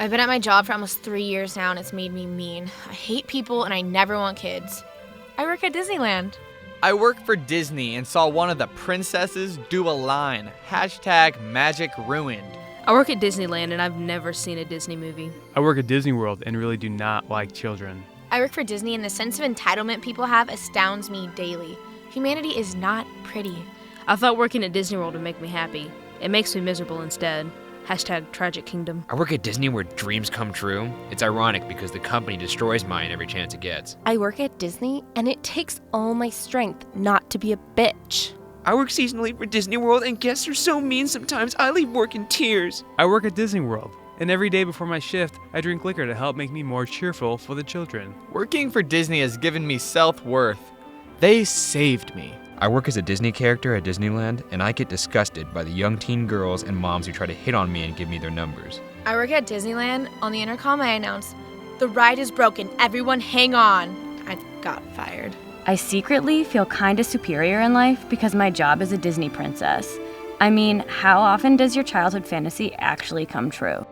I've been at my job for almost 3 years now, and it's made me mean. I hate people, and I never want kids. I work at Disneyland. I worked for Disney and saw one of the princesses do a line. #magic ruined. I work at Disneyland and I've never seen a Disney movie. I work at Disney World and really do not like children. I work for Disney, and the sense of entitlement people have astounds me daily. Humanity is not pretty. I thought working at Disney World would make me happy. It makes me miserable instead. #Tragic Kingdom. I work at Disney where dreams come true. It's ironic because the company destroys mine every chance it gets. I work at Disney, and it takes all my strength not to be a bitch. I work seasonally for Disney World, and guests are so mean sometimes I leave work in tears. I work at Disney World, and every day before my shift, I drink liquor to help make me more cheerful for the children. Working for Disney has given me self-worth. They saved me. I work as a Disney character at Disneyland, and I get disgusted by the young teen girls and moms who try to hit on me and give me their numbers. I work at Disneyland. On the intercom, I announce, "The ride is broken. Everyone hang on." I got fired. I secretly feel kinda superior in life because my job is a Disney princess. I mean, how often does your childhood fantasy actually come true?